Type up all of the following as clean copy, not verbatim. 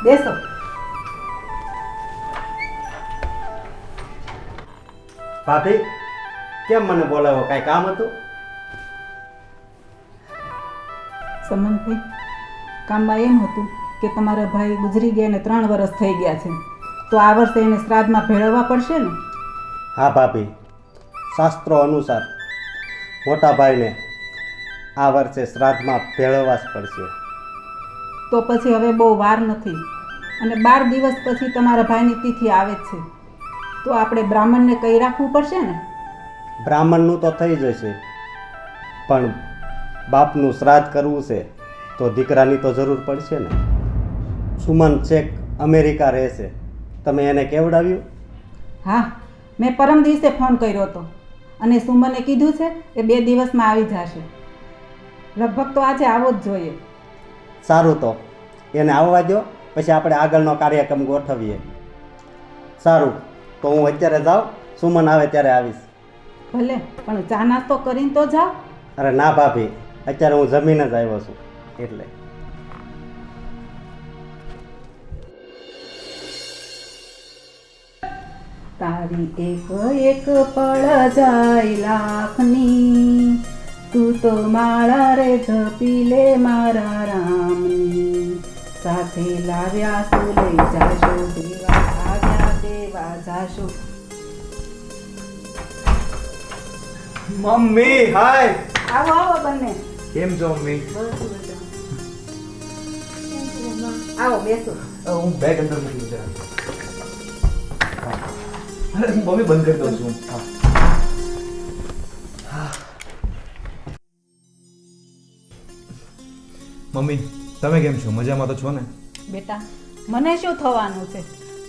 બેસો. ભાભી કેમ મને બોલાવો? કાંઈ કામ હતું? સમનભાઈ, કામમાં એમ હતું કે તમારા ભાઈ ગુજરી ગયા ને 3 વર્ષ થઈ ગયા છે, તો આ વર્ષે એને શ્રાદ્ધમાં ભેળવવા પડશે ને? હા ભાભી, શાસ્ત્રો અનુસાર મોટા ભાઈને આ વર્ષે શ્રાદ્ધમાં ભેળવવા જ પડશે. તો પછી હવે બહુ વાર નથી અને 12 દિવસ પછી તમારા ભાઈની તિથિ આવે જ છે, તો આપણે બ્રાહ્મણને કહી રાખવું પડશે ને? બ્રાહ્મણનું તો થઈ જશે, પણ બાપનું શ્રાદ્ધ કરવું છે તો દીકરાની તો જરૂર પડશે ને. સુમન છેક અમેરિકા રહેશે, તમે એને કેવડાવ્યું? હા, મેં પરમ દિવસે ફોન કર્યો હતો અને સુમને કીધું છે કે 2 દિવસમાં આવી જશે. લગભગ તો આજે આવો જ જોઈએ. સારું, તો એને આવવા દો, પછી આપણે આગળનો કાર્યક્રમ ગોઠવીએ. સારું, તો હું અત્યારે જાઉં, સુમન આવે ત્યારે આવીશ. ભલે, પણ ચા નાસ્તો કરીને તો જાઓ. અરે ના ભાભી, અત્યારે હું જમીને જ આવ્યો છું એટલે. તારી એક એક પળ જાય લાખની, તું તો માળા રે જપી લે મારા રામની. સાથે લાવ્યા શું લઈ જાશો, દેવા આવ્યા દેવા જાશો. મમ્મી હાય. આવો આવો બંને. કેમ છો મમ્મી? આવો બેસો. હું બેગ અંદર મૂકી છે. અરે મમ્મી બંધ કરી દઉં છું. મમ્મી તમે કેમ છો? મજામાં તો છો ને? બેટા, મને શું થવાનું છે?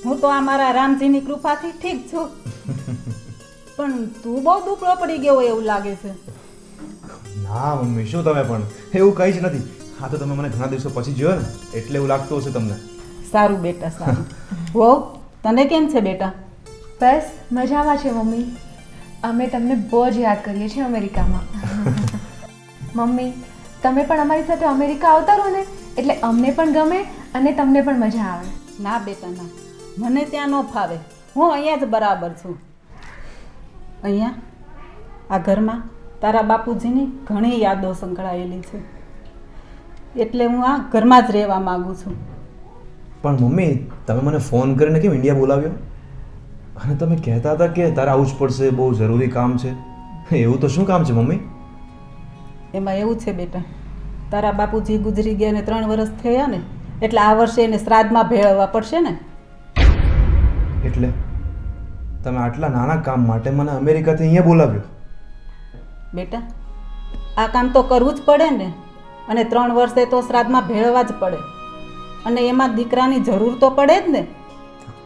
હું તો આ મારા રામજીની કૃપાથી ઠીક છું. પણ તું બહુ દુબળો પડી ગયો હોય એવું લાગે છે. ના મમ્મી, શું તમે પણ એવું કંઈ જ નથી. હા, તો તમે મને ઘણા દિવસો પછી જોયો ને એટલે એવું લાગતું હશે તમને. સારું બેટા, સારું. હો, તને કેમ છે બેટા? બસ મજામાં છે મમ્મી. અમે તમને બહુ જ યાદ કરીએ છીએ અમેરિકામાં. મમ્મી, તમે પણ અમારી સાથે અમેરિકા આવતા રહો ને એટલે અમને પણ ગમે અને તમને પણ મજા આવે. ના બેટા ના, મને ત્યાં ન ફાવે. હું અહીંયા જ બરાબર છું. અહીંયા આ ઘરમાં તારા બાપુજીની ઘણી યાદો સંકળાયેલી છે, એટલે હું આ ઘરમાં જ રહેવા માગું છું. પણ મમ્મી, તમે મને ફોન કરીને કેમ ઇન્ડિયા બોલાવ્યો? અને તમે કહેતા હતા કે તારે આવવું જ પડશે, બહુ જરૂરી કામ છે. એવું તો શું કામ છે મમ્મી? એમાં એવું છે બેટા, તારા બાપુજી ગુજરી ગયા ને 3 વર્ષ થયા ને, એટલે આ વર્ષે એને શ્રાદ્ધમાં ભેળવવા પડશે ને. એટલે તમે આટલા નાના કામ માટે મને અમેરિકાથી અહીંયા બોલાવ્યો? બેટા, આ કામ તો કરવું જ પડે ને, અને 3 વર્ષે તો શ્રાદ્ધમાં ભેળવવા જ પડે, અને એમાં દીકરાની જરૂર તો પડે જ ને.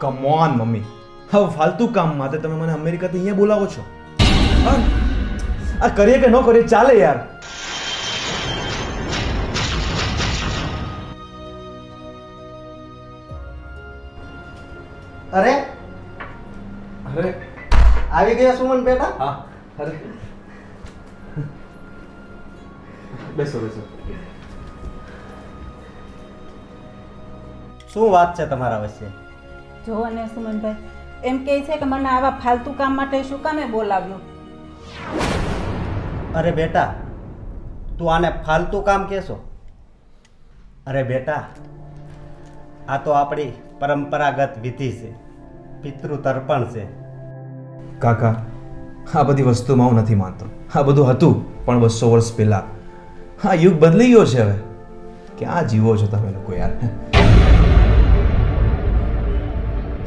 કમ ઓન મમ્મી, હવે ફાલતુ કામ માટે તમે મને અમેરિકાથી અહીંયા બોલાવો છો? આ કરીએ કે ન કરીએ ચાલે યાર. અરે અરે આવી ગયા સુમન બેટા? હા, અરે બેસો બેસો. શું વાત છે તમારા વચ્ચે? જો અને સુમનભાઈ એમ કહે છે કે મને આવા ફાલતુ કામ માટે શું કામે બોલાવ્યો? અરે બેટા, તું આને ફાલતુ કામ કહેશો? અરે બેટા, આ તો આપણી પરંપરાગત વિધિ છે, પિતૃ તર્પણ છે. કાકા, આ બધી વસ્તુમાં હું નથી માનતો. આ બધું હતું પણ 200 વર્ષ પહેલા. હા, યુગ બદલી ગયો છે હવે. ક્યાં જીવો છો તમે લોકો યાર?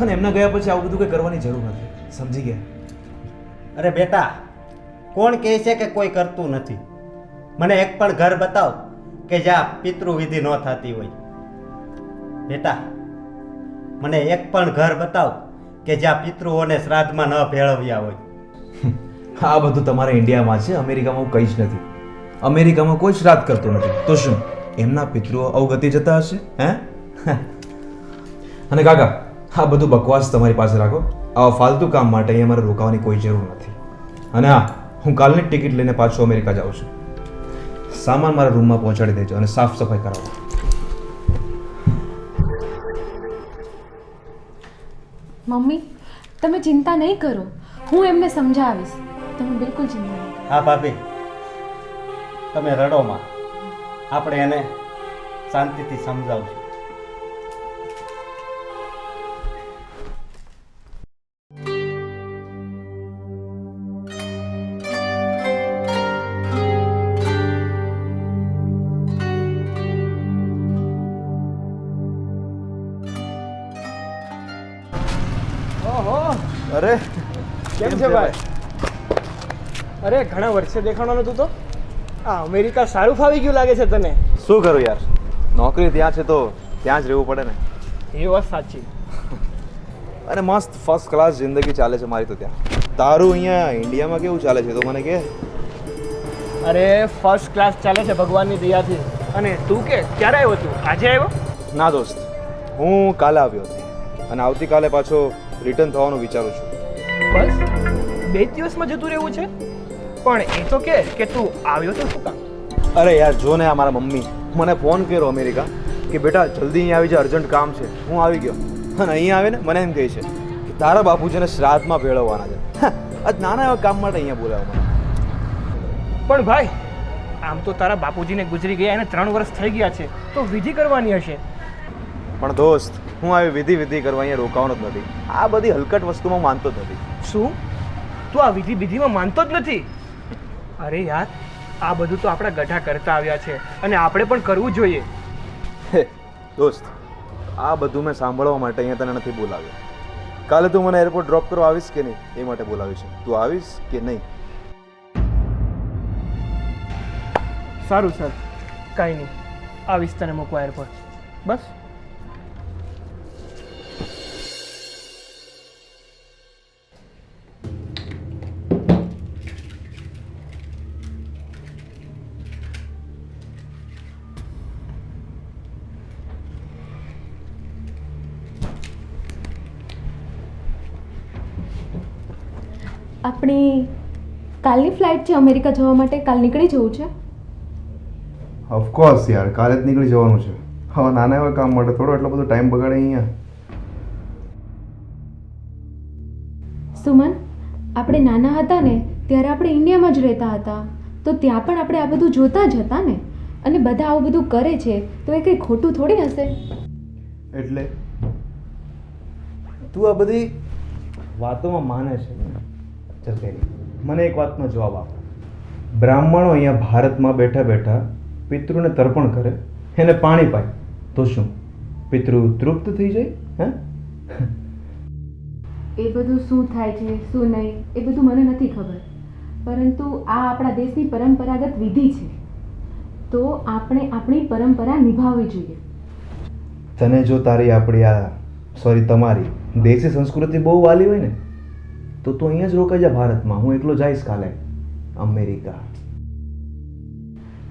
અને એમના ગયા પછી આવું બધું કંઈ કરવાની જરૂર નથી, સમજી ગયા? અરે બેટા, કોણ કહે છે કે કોઈ કરતું નથી? મને એક પણ ઘર બતાવ કે જ્યાં પિતૃવિધિ ન થતી હોય. બેટા, મને એક પણ ઘર બતાવ કે જ્યાં પિતૃઓને શ્રાદ્ધમાં ન ભેળવ્યા હોય. આ બધું તમારા ઇન્ડિયામાં છે, અમેરિકામાં કંઈ જ નથી. અમેરિકામાં કોઈ શ્રાદ્ધ કરતું નથી, તો શું એમના પિતૃઓ અવગતિ જતા હશે? હે? અને કાકા, આ બધું બકવાસ તમારી પાસે રાખો. આવા ફાલતુ કામ માટે અહીંયા મારે રોકાવાની કોઈ જરૂર નથી. અને હા, હું કાલની ટિકિટ લઈને પાછો અમેરિકા જાઉં છું. સામાન મારા રૂમમાં પહોંચાડી દેજો અને સાફ સફાઈ કરાવો. મમ્મી તમે ચિંતા નહીં કરો, હું એમને સમજાવીશ. તમે બિલકુલ ચિંતા નહીં કરો. હા ભાભી, તમે રડોમાં, આપણે એને શાંતિથી સમજાવશું. અરે કેમ છે ભાઈ? અરે ઘણા વર્ષે દેખાણો નતું તો આ અમેરિકા સારું ફાવી ગયું લાગે છે તને. શું કરું યાર, નોકરી ત્યાં છે તો ત્યાં જ રહેવું પડે ને. એ વાત સાચી. અને મસ્ત ફર્સ્ટ ક્લાસ જિંદગી ચાલે છે મારી તો ત્યાં. તારું અહીંયા ઇન્ડિયામાં કેવું ચાલે છે તો મને કે. અરે ફર્સ્ટ ક્લાસ ચાલે છે ભગવાનની દયાથી. અને તું કે ક્યારે આવ્યો તું? આજે આવ્યો? ના દોસ્ત, હું કાલે આવ્યો હતો અને આવતીકાલે પાછો રિટર્ન થવાનું વિચારું છું. બસ 2 દિવસમાં જતું રહેવું છે? પણ એ તો કે તું આવ્યો તો શું કામ? અરે યાર જો ને, આ મારા મમ્મી મને ફોન કર્યો અમેરિકા કે બેટા જલ્દી અહીંયા આવી જા, અર્જન્ટ કામ છે. હું આવી ગયો અને અહીંયા આવે ને મને એમ કહે છે કે તારા બાપુજીને શ્રાદ્ધમાં ભેળવવાના છે. આજ નાના એવા કામ માટે અહીંયા બોલાવ્યો મને. પણ ભાઈ આમ તો તારા બાપુજીને ગુજરી ગયા એને 3 વર્ષ થઈ ગયા છે, તો વિધિ કરવાની હશે. પણ દોસ્ત, હું આવી વિધિ કરવા અહીંયા રોકાવાનો જ નથી. આ બધી હલકટ વસ્તુમાં માનતો જ નથી. શું તું આ વિધિમાં માનતો જ નથી? અરે યાર, આ બધું તો આપણા ગઢા કરતા આવ્યા છે અને આપણે પણ કરવું જોઈએ. હે દોસ્ત, આ બધું મેં સાંભળવા માટે અહીંયા તને નથી બોલાવ્યો. કાલે તું મને એરપોર્ટ ડ્રોપ કરવા આવીશ કે નહીં એ માટે બોલાવ્યું છે. તું આવીશ કે નહીં? સારું સર, કાંઈ નહીં, આવીશ તને મૂકવા એરપોર્ટ. બસ. આપણી કાલની ફ્લાઇટ છે અમેરિકા જવા માટે. કાલ નીકળી જવું છે. ઓફકોર્સ યાર, કાલે જ નીકળી જવાનું છે. હવે નાના એવા કામ માટે થોડો એટલો બધો ટાઈમ બગાડે અહીંયા. સુમન, આપણે નાના હતા ને ત્યારે આપણે ઇન્ડિયામાં જ રહેતા હતા, તો ત્યાં પણ આપણે આ બધું જોતા જ હતા ને. અને બધા આવું બધું કરે છે તો એ કંઈ ખોટું થોડી હશે. એટલે તું આ બધી વાતોમાં માને છે ને? ચાલ કઈ નહીં, મને એક વાતનો જવાબ આપ. બ્રાહ્મણો અહીંયા ભારતમાં બેઠા બેઠા પિતૃને તર્પણ કરે, એને પાણી પાય તો શું પિતૃ તૃપ્ત થઈ જાય? હે? એ બધું શું થાય છે શું નહીં એ બધું મને નથી ખબર, પરંતુ આ આપણા દેશની પરંપરાગત વિધિ છે, તો આપણે આપણી પરંપરા નિભાવવી જોઈએ. તને જો તારી આપણી તમારી દેશી સંસ્કૃતિ બહુ વાલી હોય ને તો તું અહીંયા જ રોકાઈ જા ભારતમાં. હું એકલો જઈશ કાલે અમેરિકા.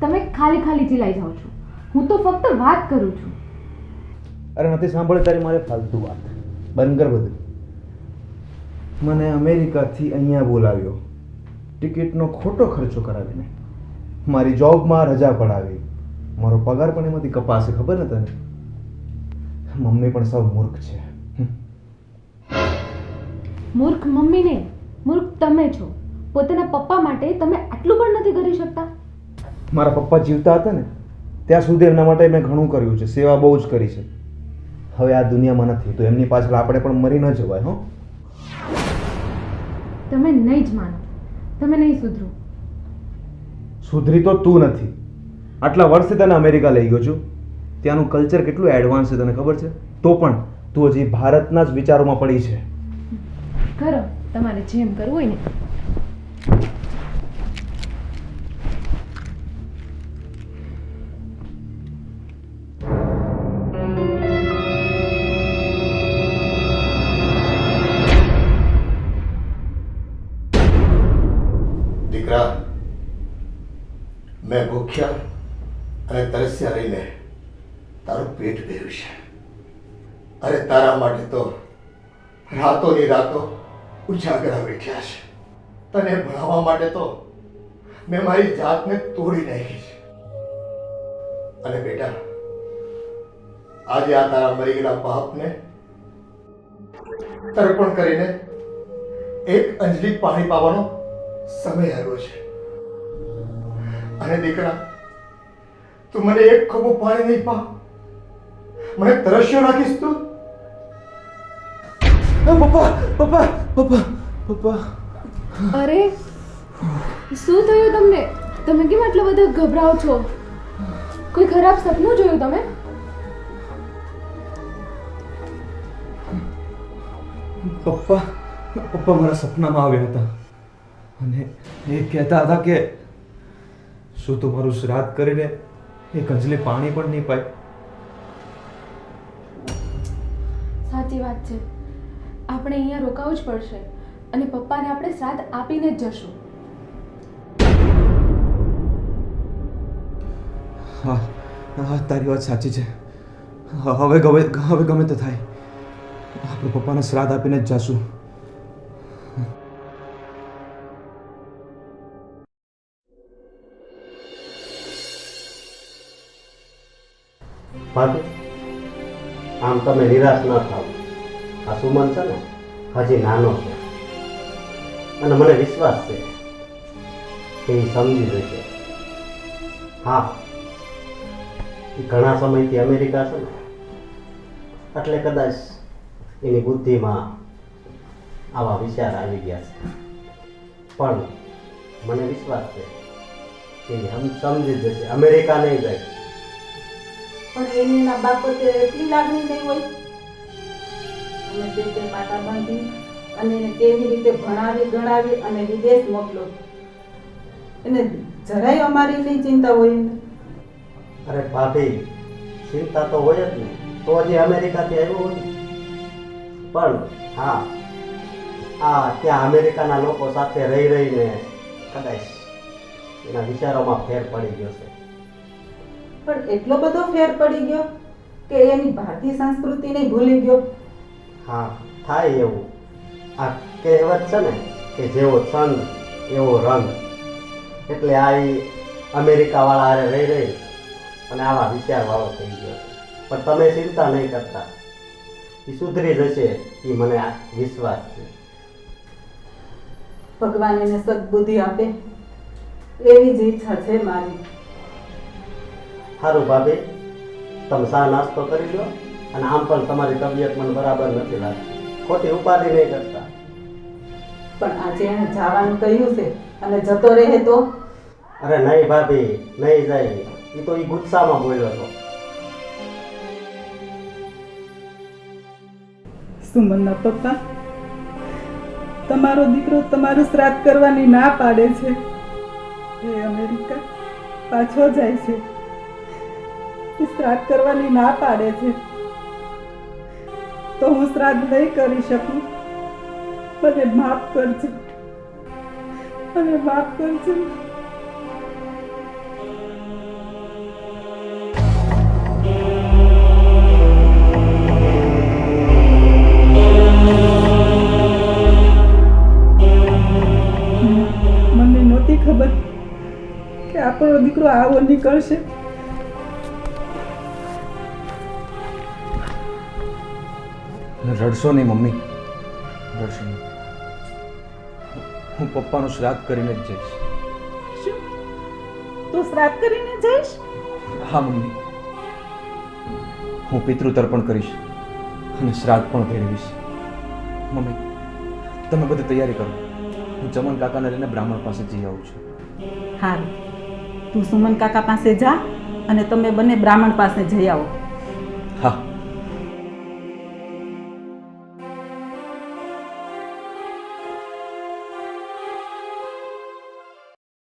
તમે ખાલી ખાલી ચિલાઈ જાઓ છો. હું તો ફક્ત વાત કરું છું. અરે નથી સાંભળે તારી મારે ફાલતુ વાત. બંધ કર બધું. મને અમેરિકાથી અહીંયા બોલાવ્યો, ટિકિટનો ખોટો ખર્ચો કરાવીને, મારી જોબમાં રજા પડાવી, મારો પગાર પણ એમાંથી કપાશે. ખબર ને તને? મમ્મી પણ સૌ મૂર્ખ છે. મૂર્ખ મમ્મી ને, મૂર્ખ તમે છો. પોતાના પપ્પા માટે તમે આટલું પણ નથી કરી શકતા. મારા પપ્પા જીવતા હતા ને ત્યાં સુધી એમના માટે મેં ઘણું કર્યું છે, સેવા બહુ જ કરી છે. હવે આ દુનિયામાં નથી તો એમની પાછળ આપણે પણ મરી ન જવાય. હો, તમે નહીં જ માનો, તમે નહીં સુધરો. સુધરી તો તું નથી. આટલા વર્ષથી તને અમેરિકા લઈ ગયો છું, ત્યાંનું કલ્ચર કેટલું એડવાન્સ છે તને ખબર છે? તો પણ તું હજી ભારતના જ વિચારોમાં પડી છે. કરો તમારે જેમ કરવું હોય ને. દીકરા, મેં ભૂખ્યા અને તરસ્યા રહીને તારું પેટ ભર્યું છે. અરે તારા માટે તો રાતોની રાતો ઉજાગરા બેઠ્યા છે. તને ભણાવવા માટે તો મેં મારી જાતને તોડી નાખી છે. અને બેટા, આજે આ તારા મરી ગયેલા પાપને તર્પણ કરીને એક અંજલિ પાણી પાવાનો સમય આવ્યો છે. અને દીકરા, તું મને એક ખોબું પાણી નહીં પા, મને તરસ્યો રાખીશ તું? પપ્પા પપ્પા પપ્પા પપ્પા. અરે શું થયું તમને? તમે કેમ આટલા બધા ગભરાઓ છો? કોઈ ખરાબ સપનું જોયું તમે? પપ્પા પપ્પા મારા સપનામાં આવ્યા હતા અને એ કહેતા હતા કે શું તું મારું શ્રાદ્ધ કરીને એક અંજલિ પાણી પણ નહીં પાય. સાચી વાત છે. આપણે અહીંયા રોકાવું જ પડશે અને પપ્પાને આપણે શ્રાદ્ધ આપીને જ જશું. હા હા, તારી વાત સાચી છે. હવે ગમે તે થાય, આપણે પપ્પાને શ્રાદ્ધ આપીને જ જાશું. ભાભી, આમ તમે નિરાશ ન થાવ. આ સુમન છે ને હજી નાનો છે અને મને વિશ્વાસ છે કે એ સમજી જશે. હા, એ ઘણા સમયથી અમેરિકા છે ને, એટલે કદાચ એની બુદ્ધિમાં આવા વિચાર આવી ગયા છે, પણ મને વિશ્વાસ છે કે એ સમજી જશે. અમેરિકા નહીં જાય. પણ એની ના બાબતે એટલી લાગણી નહીં હોય. અને તે પાટા બાંધી અને એને કેવી રીતે ભણાવી ગણાવી અને વિદેશ મોકલો, એને જરાય અમારી નહીં ચિંતા હોય એને. અરે ભાભી, ચિંતા તો હોય જ ને, તો હજી અમેરિકાથી આવ્યો હોય. પણ હા, ત્યાં અમેરિકાના લોકો સાથે રહી રહીને કદાચ એના વિચારોમાં ફેર પડી ગયો છે. પણ એટલો બધો ફેર પડી ગયો કે એની ભારતીય સંસ્કૃતિને ભૂલી ગયો. હા, થાય એવું. આ કહેવત છે ને કે જેવો છંદ એવો રંગ. એટલે આ અમેરિકાવાળા હારે રહી રહી અને આવા વિચારવાળો થઈ ગયો. પણ તમે ચિંતા નહીં કરતા, એ સુધરી જશે, એ મને વિશ્વાસ છે. ભગવાન એને સદબુદ્ધિ આપે એવી જ ઈચ્છા છે મારી. સારું ભાભી, તમે ચા નાસ્તો કરી લો. અને આમ પણ તમારી તબિયત મને બરાબર નથી લાગતી. ખોટી ઉપાધિ નહીં કરતા. પણ આજે એને જવાનું કહ્યું છે અને જતો રહે તો? અરે નહીં ભાભી, નહીં જાય. એ તો એ ગુસ્સામાં બોલ્યો હતો. સુમનના પપ્પા, તમારો દીકરો તમારું શ્રાદ્ધ કરવાની ના પાડે છે. એ અમેરિકા પાછો જાય છે. એ શ્રાદ્ધ કરવાની ના પાડે છે તો હું શ્રાદ્ધ નહીં કરી શકું. મને માફ કરજો, મને માફ કરજો. મને નહોતી ખબર કે આપણો દીકરો આવો નીકળશે. રડશો નહીં મમ્મી, રડશો નહીં. હું પપ્પાનું શ્રાદ્ધ કરીને જ જઈશ. શું તું શ્રાદ્ધ કરીને જઈશ? હા મમ્મી, હું પિતૃ તર્પણ કરીશ અને શ્રાદ્ધ પણ ભેળવીશ. મમ્મી, તમે બધી તૈયારી કરો. હું ચમન કાકાને લઈને બ્રાહ્મણ પાસે જઈ આવું છું. હારું, તું સુમન કાકા પાસે જા અને તમે બંને બ્રાહ્મણ પાસે જઈ આવો. હા.